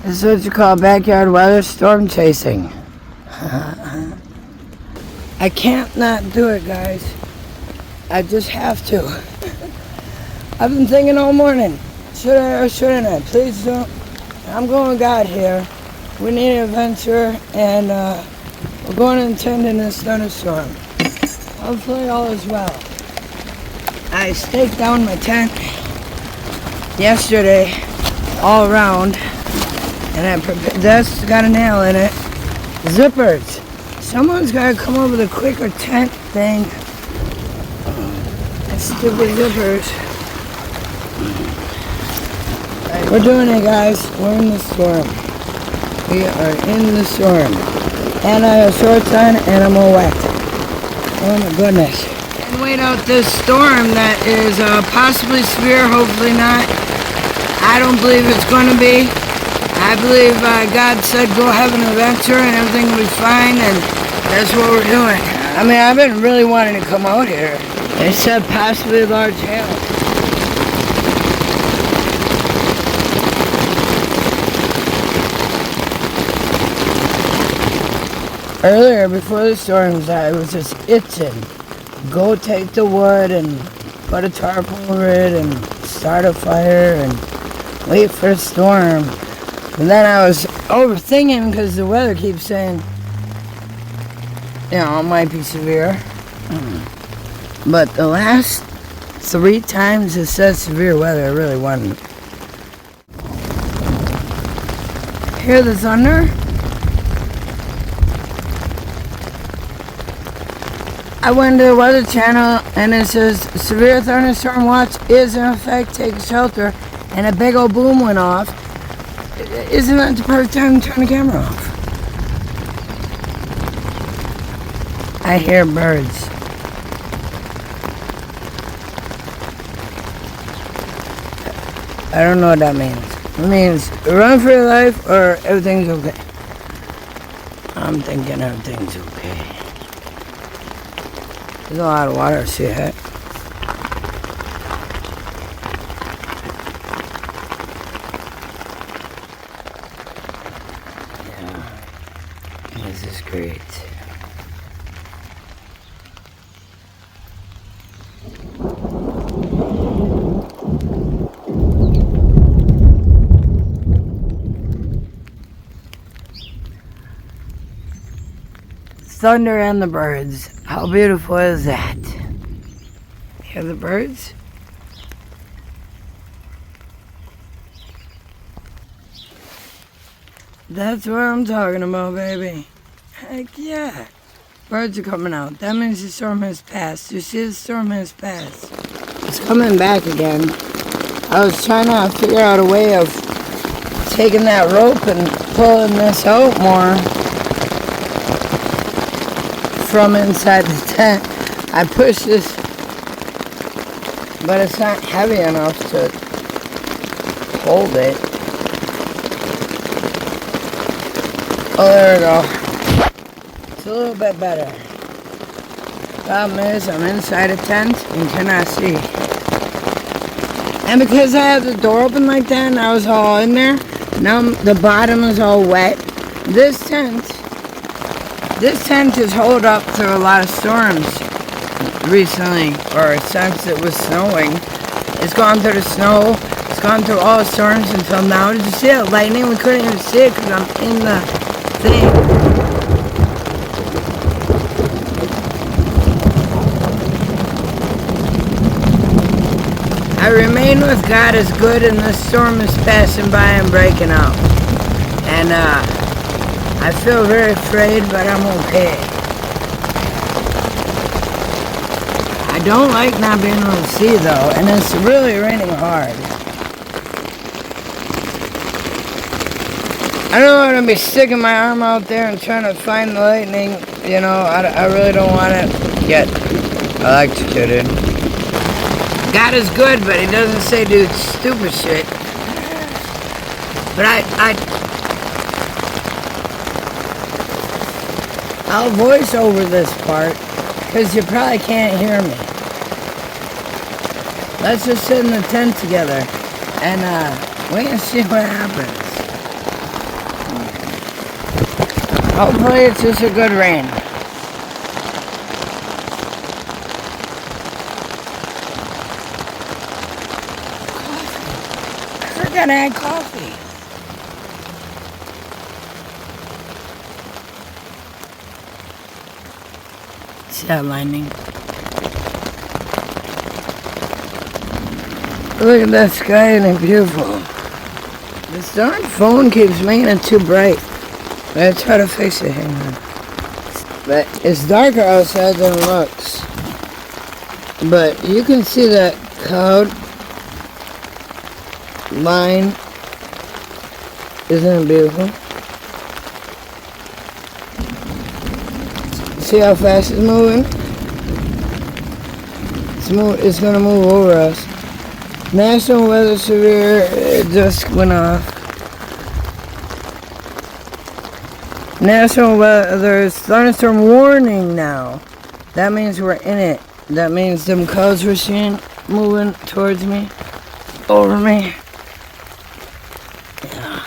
This is what you call backyard weather storm chasing. I can't not do it, guys. I just have to. I've been thinking all morning, should I or shouldn't I? Please don't. I'm going God here. We need an adventure, and we're going to attend in this thunderstorm. Hopefully all is well. I staked down my tent yesterday all around, and that's got a nail in it. Zippers. Someone's got to come up with a quicker tent thing. Stupid zippers. We're doing it, guys. We're in the storm. We are in the storm. And I have shorts on and I'm all wet. Oh my goodness. And wait out this storm that is possibly severe, hopefully not. I don't believe it's going to be. I believe God said go have an adventure and everything will be fine, and that's what we're doing. I mean, I've been really wanting to come out here. They said possibly large hail. Earlier, before the storms, I was just itching. Go take the wood and put a tarp over it and start a fire and wait for a storm. And then I was overthinking because the weather keeps saying, you know, it might be severe. But the last 3 times it said severe weather, it really wasn't. Hear the thunder? I went to the Weather Channel and it says severe thunderstorm watch is in effect, take shelter, and a big old boom went off. Isn't that the perfect time to turn the camera off? I hear birds. I don't know what that means. It means run for your life or everything's okay. I'm thinking everything's okay. There's a lot of water, see it? Yeah. This is great. Thunder and the birds. How beautiful is that? Hear the birds? That's what I'm talking about, baby. Heck yeah. Birds are coming out. That means the storm has passed. You see, the storm has passed. It's coming back again. I was trying to figure out a way of taking that rope and pulling this out more from inside the tent. I pushed this, but it's not heavy enough to hold it. Oh, there we go. It's a little bit better. Problem is, I'm inside a tent and cannot see. And because I had the door open like that and I was all in there, now the bottom is all wet. This tent has held up through a lot of storms recently, or since it was snowing. It's gone through the snow, it's gone through all the storms until now. Did you see that lightning? We couldn't even see it because I'm in the thing. I remain with God as good, and the storm is passing by and breaking out. And I feel very afraid, but I'm okay. I don't like not being able to see though, and it's really raining hard. I don't want to be sticking my arm out there and trying to find the lightning. You know, I really don't want to get electrocuted. God is good, but he doesn't say do stupid shit. But I'll voice over this part because you probably can't hear me. Let's just sit in the tent together and wait and see what happens. Hopefully it's just a good rain. Coffee. I forgot I had coffee. See that lightning? Look at that sky, and it's beautiful. This darn phone keeps making it too bright. I gotta try to fix it, hang on. But it's darker outside than it looks. But you can see that cloud line. Isn't it beautiful? See how fast it's moving? It's gonna move over us. National Weather Severe, it just went off. National Weather Thunderstorm warning now. That means we're in it. That means them clouds we're seeing moving towards me, over me. Yeah.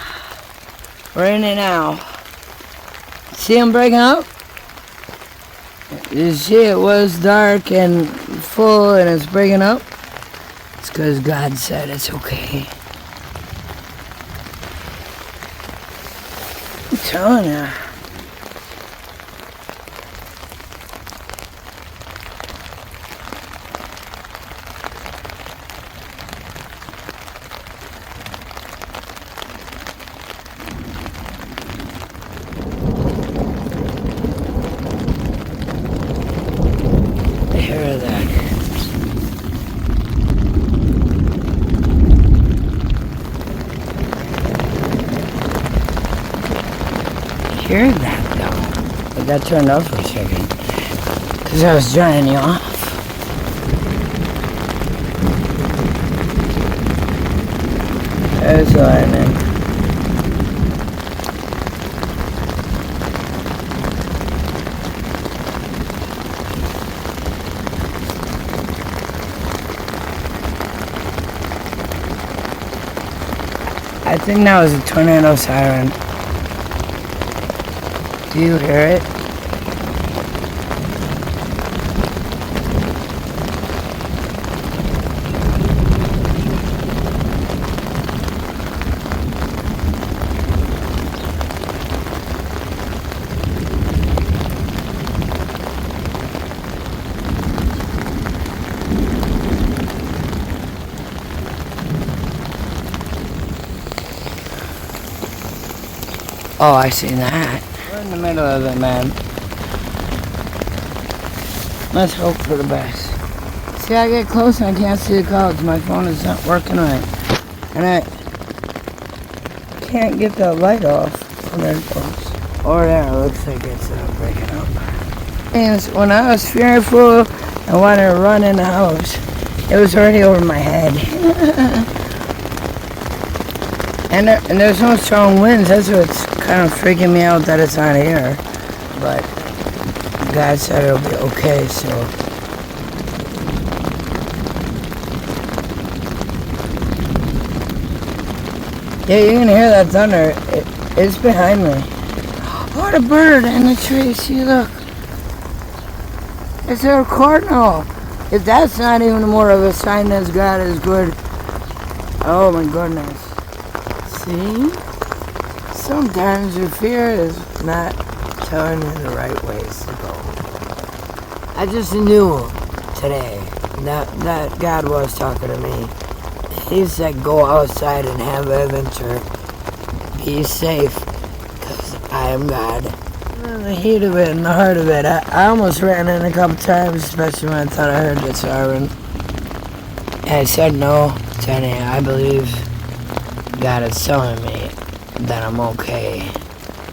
We're in it now. See them breaking up? You see it was dark and full and it's breaking up? It's because God said it's okay. I'm telling you. Hear that? Hear that though? But that turned off for a second because I was drying you off. There's lightning. I think that was a tornado siren. Do you hear it? Oh, I see that. We're in the middle of it, man. Let's hope for the best. See, I get close and I can't see the clouds. My phone is not working right. And I can't get the light off. Oh, there it goes. Over there, it looks like it's breaking up. And when I was fearful and wanted to run in the house, it was already over my head. And there's no strong winds. That's what's kind of freaking me out, that it's not here. But God said it'll be okay, so. Yeah, you can hear that thunder. It's behind me. Oh, the bird in the tree. See, look. It's a cardinal. If that's not even more of a sign that God is good. Oh my goodness. See? Sometimes your fear is not telling you the right ways to go. I just knew today that God was talking to me. He said go outside and have an adventure. Be safe, because I am God. In the heat of it and the heart of it, I almost ran in a couple times, especially when I thought I heard the siren. And I said no, Jenny, I believe God is telling me that I'm okay.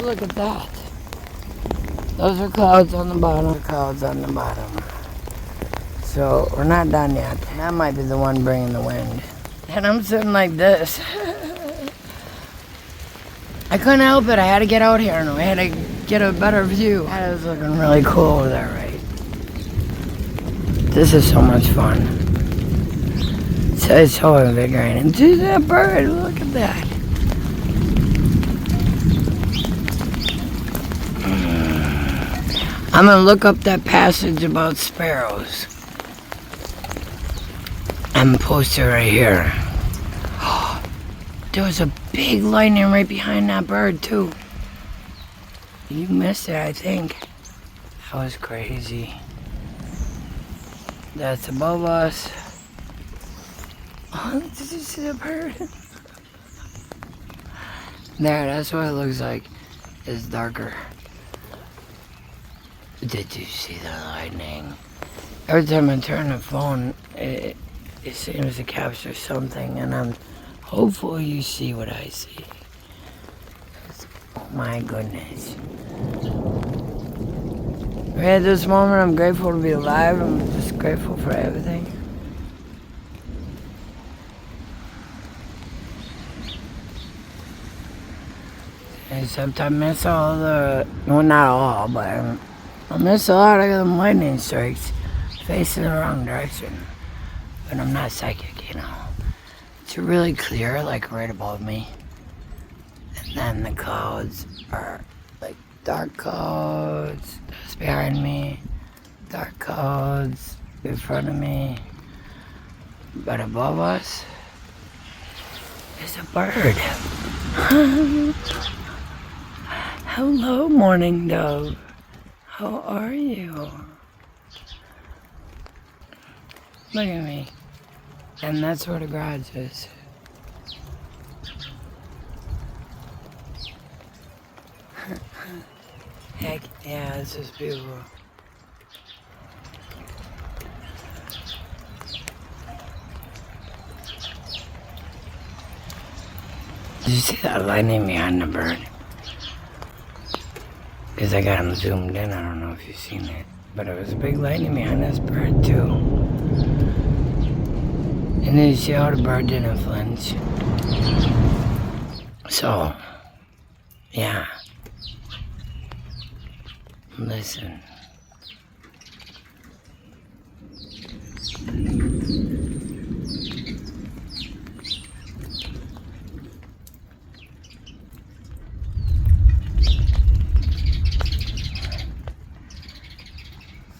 Look at that. Those are clouds on the bottom, clouds on the bottom. So we're not done yet. That might be the one bringing the wind. And I'm sitting like this. I couldn't help it. I had to get out here and I had to get a better view. That is looking really cool over there, right? This is so much fun. It's so invigorating. Do that bird. Look at that. I'm gonna look up that passage about sparrows. I'm posted right here. There was a big lightning right behind that bird too. You missed it, I think. That was crazy. That's above us. Oh, did you see the bird? There, that's what it looks like. It's darker. Did you see the lightning? Every time I turn the phone, it seems to capture something, and I'm hopeful you see what I see. Oh my goodness. Right at this moment, I'm grateful to be alive. I'm just grateful for everything. Except I miss all the, well, not all, but I miss a lot of them lightning strikes facing the wrong direction. But I'm not psychic, you know. It's really clear, like right above me. And then the clouds are like dark clouds just behind me, dark clouds in front of me. But above us is a bird. Hello, morning dove. How are you? Look at me. And that's where the garage is. Heck yeah, this is beautiful. Did you see that lightning behind the bird? Because I got him zoomed in, I don't know if you've seen it. But it was a big lightning behind this bird too. And then you see how the bird didn't flinch. So, yeah. Listen.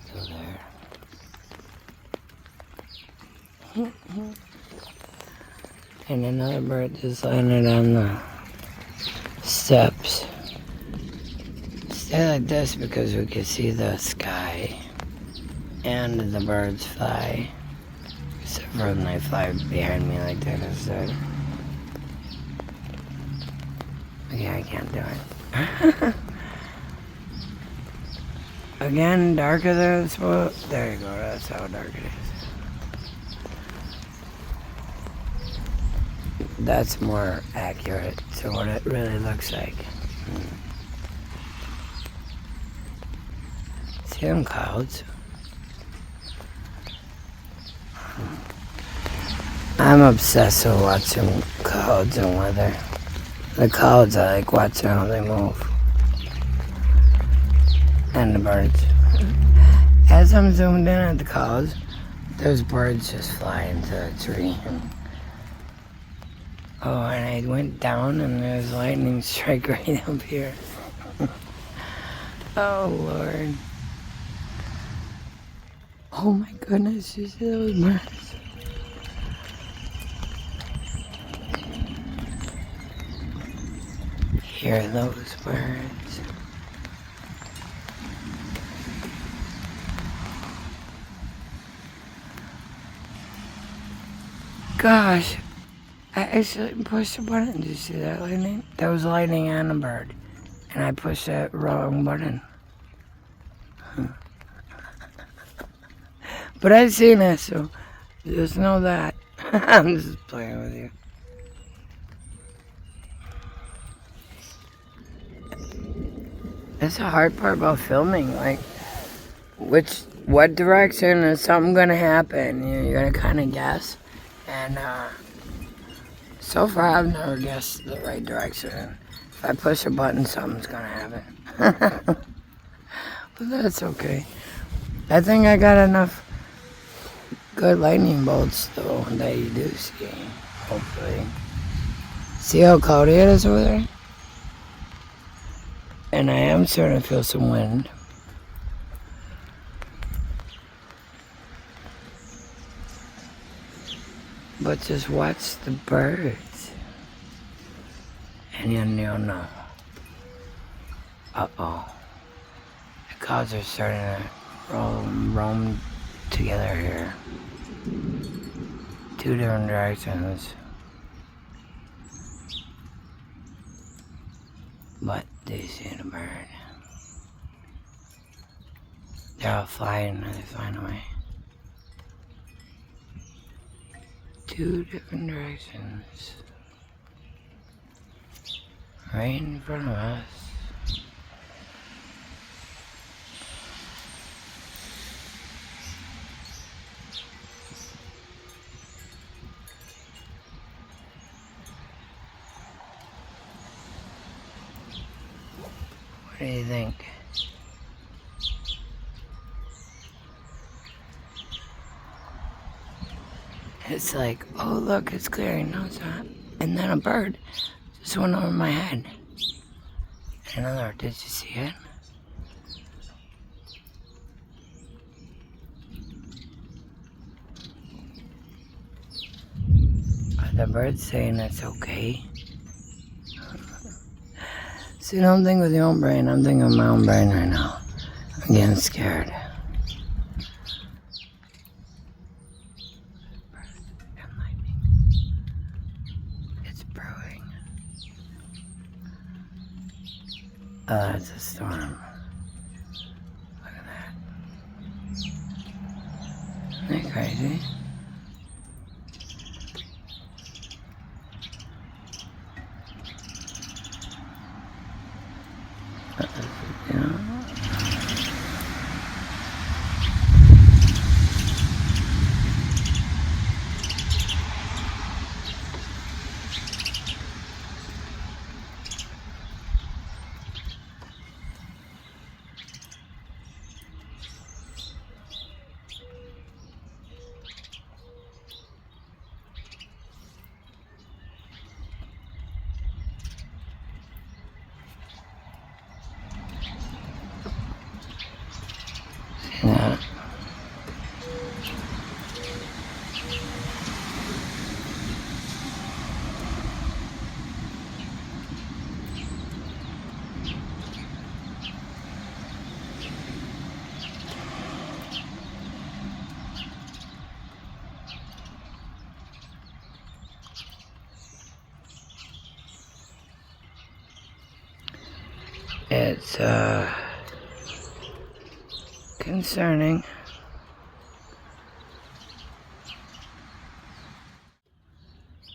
Still there. And another bird just landed on the steps. Stay like this because we can see the sky and the birds fly. Except for when they fly behind me like that instead. Yeah, I can't do it. Again, darker than it's supposed. There you go, that's how dark it is. That's more accurate to what it really looks like. See them clouds? I'm obsessed with watching clouds and weather. The clouds, I like watching how they move. And the birds. As I'm zoomed in at the clouds, there's birds just flying to a tree. Oh, and I went down and there's lightning strike right up here. Oh, Lord. Oh my goodness, you see those birds? Hear those birds? Gosh. I actually pushed the button. Did you see that lightning? That was lightning on a bird. And I pushed that wrong button. But I've seen it, so just know that. I'm just playing with you. That's the hard part about filming. Like, what direction is something gonna happen? You're gonna kind of guess. And, so far, I've never guessed the right direction. If I push a button, something's gonna happen. But that's okay. I think I got enough good lightning bolts, though, that you do see, hopefully. See how cloudy it is over there? And I am starting to feel some wind. But just watch the birds. And you'll know. Uh-oh. The clouds are starting to roam together here. Two different directions. But do you see the bird? They're all flying, they're flying away. Two different directions. Right in front of us. What do you think? It's like, oh look, it's clearing. No, it's not. And then a bird just went over my head. Another, did you see it? Are the birds saying it's okay? See, don't think with your own brain. I'm thinking with my own brain right now. I'm getting scared. It's brewing. Oh, it's a storm. Look at that. Isn't that crazy? Yeah. It's concerning.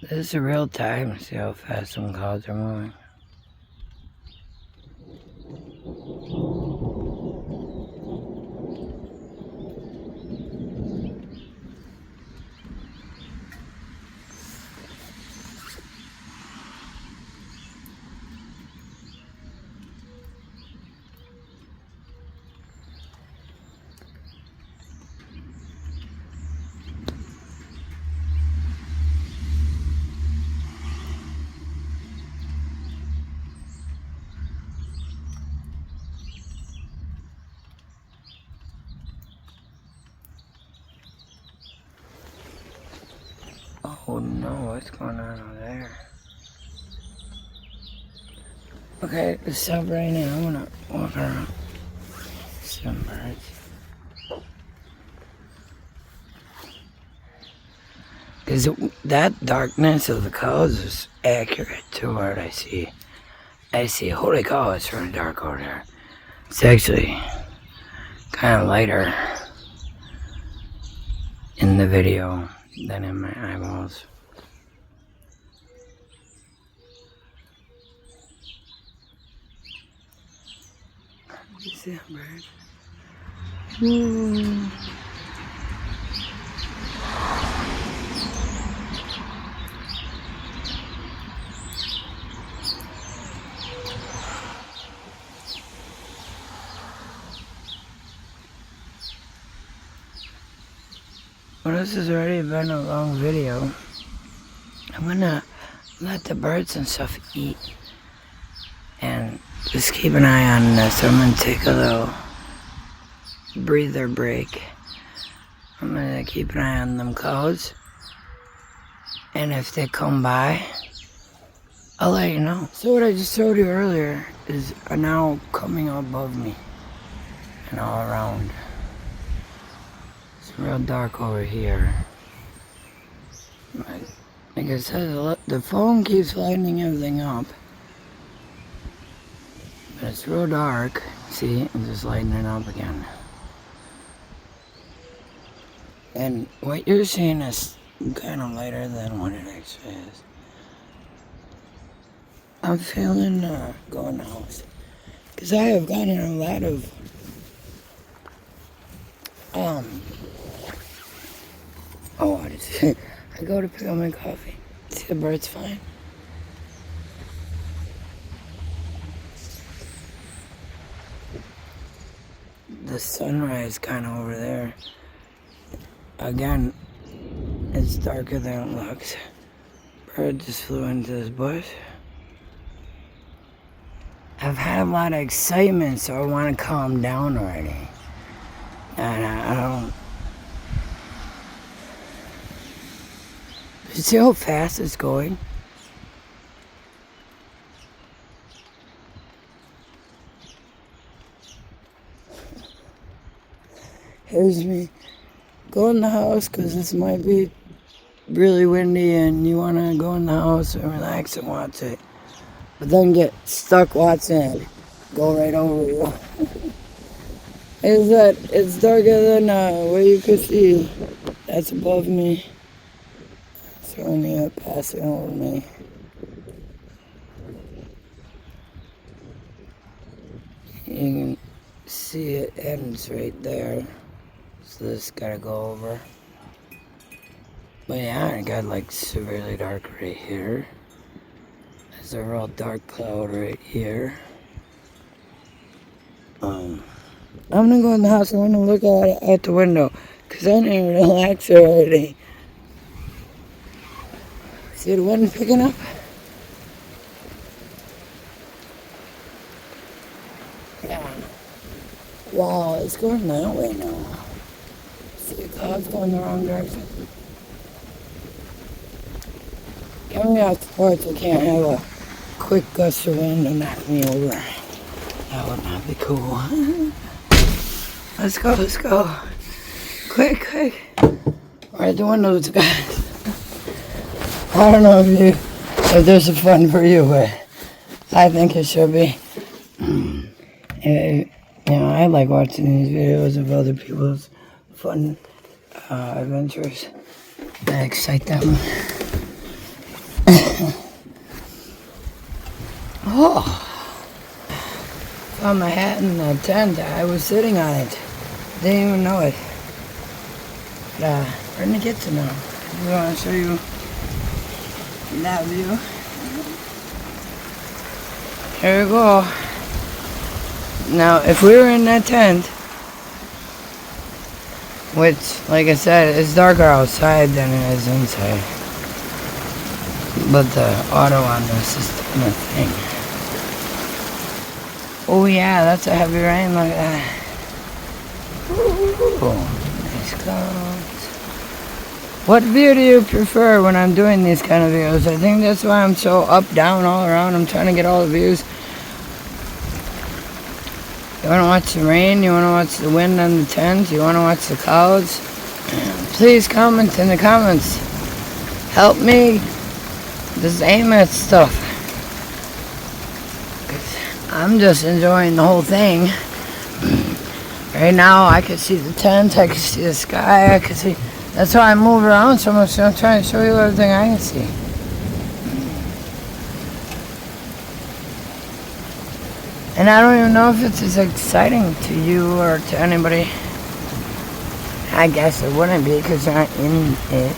This is a real time. See how fast some clouds are moving. Oh no, what's going on over there? Okay, it's stop right now. I'm gonna walk around. Some birds. Because that darkness of the clouds is accurate to what I see. I see, holy cow, it's really dark over there. It's actually kind of lighter in the video than in my eyeballs. You see that bird? Ooh. Well, this has already been a long video. I'm gonna let the birds and stuff eat and just keep an eye on this. I'm gonna take a little breather break. I'm gonna keep an eye on them clouds And if they come by, I'll let you know. So what I just showed you earlier is now coming above me and all around. It's real dark over here. Like I said, the phone keeps lighting everything up. But it's real dark. See, I'm just lighting it up again. And what you're seeing is kind of lighter than what it actually is. I'm feeling going out. Because I have gotten a lot of I go to pick up my coffee. See the birds fine? The sunrise kind of over there. Again, it's darker than it looks. Bird just flew into this bush. I've had a lot of excitement, so I want to calm down already. And I don't... You see how fast it's going? Here's me. Go in the house because this might be really windy and you want to go in the house and relax and watch it. But then get stuck watching it. Go right over you. It's darker than what you can see. That's above me. It's only passing over me. You can see it ends right there. So this gotta go over. But yeah, I got like severely dark right here. There's a real dark cloud right here. I'm gonna go in the house and I'm gonna look out the window because I need to relax already. See the wind picking up? Yeah. Wow, it's going that way now. See the cloud's going the wrong direction. Get me off the porch, I can't have a quick gust of wind and knock me over. That would not be cool. Let's go, let's go. Quick. Right at the windows, guys. I don't know if this is fun for you, but I think it should be. I like watching these videos of other people's fun adventures that excite them. Found my hat in the tent. I was sitting on it. Didn't even know it. But we're in the kitchen now. We want to show you that view. Here we go. Now, if we were in that tent, which, like I said, it's darker outside than it is inside. But the auto on this is doing a thing. Oh yeah, that's a heavy rain, look at that. Ooh, nice clouds. What view do you prefer when I'm doing these kind of videos? I think that's why I'm so up, down, all around. I'm trying to get all the views. You want to watch the rain? You want to watch the wind on the tent? You want to watch the clouds? Please comment in the comments. Help me just aim at stuff. I'm just enjoying the whole thing. Right now I can see the tent, I can see the sky, I can see... That's why I move around so much, so I'm trying to show you everything I can see. And I don't even know if it's as exciting to you or to anybody. I guess it wouldn't be because you're not in it.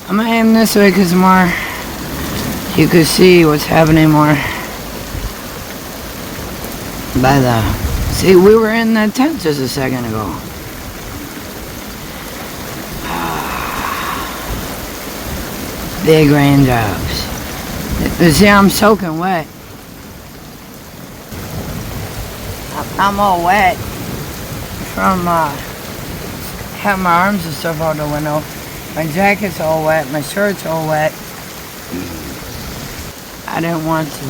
I'm gonna aim this way because more you can see what's happening more by the... See, we were in that tent just a second ago. Big raindrops. You see, I'm soaking wet. I'm all wet from having my arms and stuff out the window. My jacket's all wet, my shirt's all wet. I didn't want to,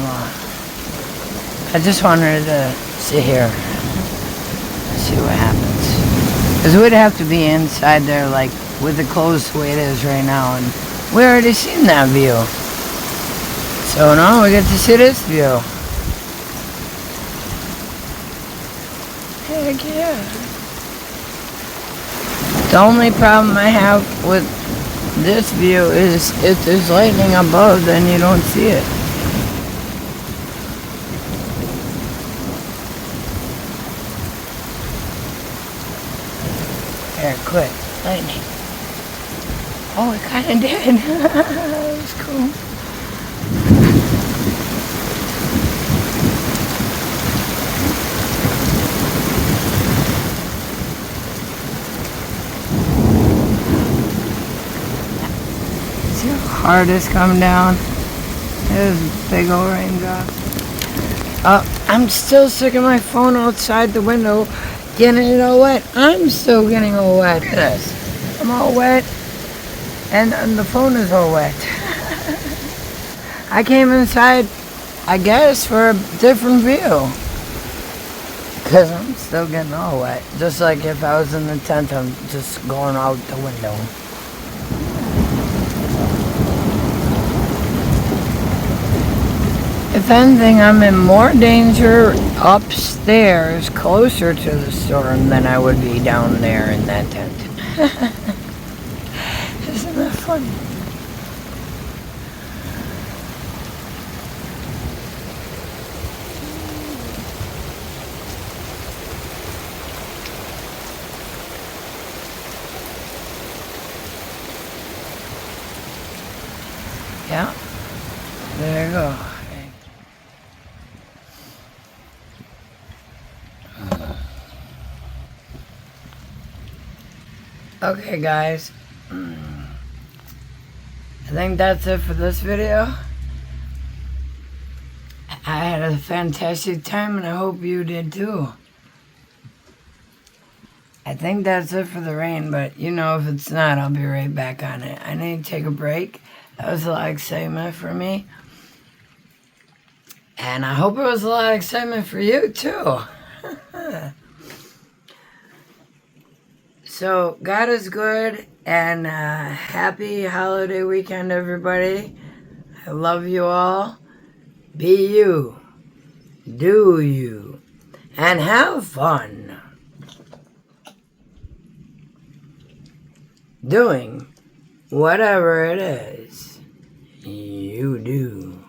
I just wanted to sit here and see what happens. Because we'd have to be inside there, like, with the clothes the way it is right now, and we already seen that view. So now we get to see this view. Heck yeah. The only problem I have with this view is if there's lightning above, then you don't see it. There, quick, lightning. Oh, it kind of did. That was cool. See how hard it's come down? There's big old raindrops. I'm still sticking my phone outside the window, getting it all wet. I'm still getting all wet. Look at this. I'm all wet, and the phone is all wet. I came inside, I guess, for a different view. Because I'm still getting all wet. Just like if I was in the tent, I'm just going out the window. If anything, I'm in more danger upstairs, closer to the storm, than I would be down there in that tent. Isn't that funny? Yeah, there you go. Okay guys, I think that's it for this video. I had a fantastic time and I hope you did too. I think that's it for the rain, but you know, if it's not, I'll be right back on it. I need to take a break. That was a lot of excitement for me. And I hope it was a lot of excitement for you too. So, God is good, and happy holiday weekend, everybody. I love you all. Be you. Do you. And have fun doing whatever it is you do.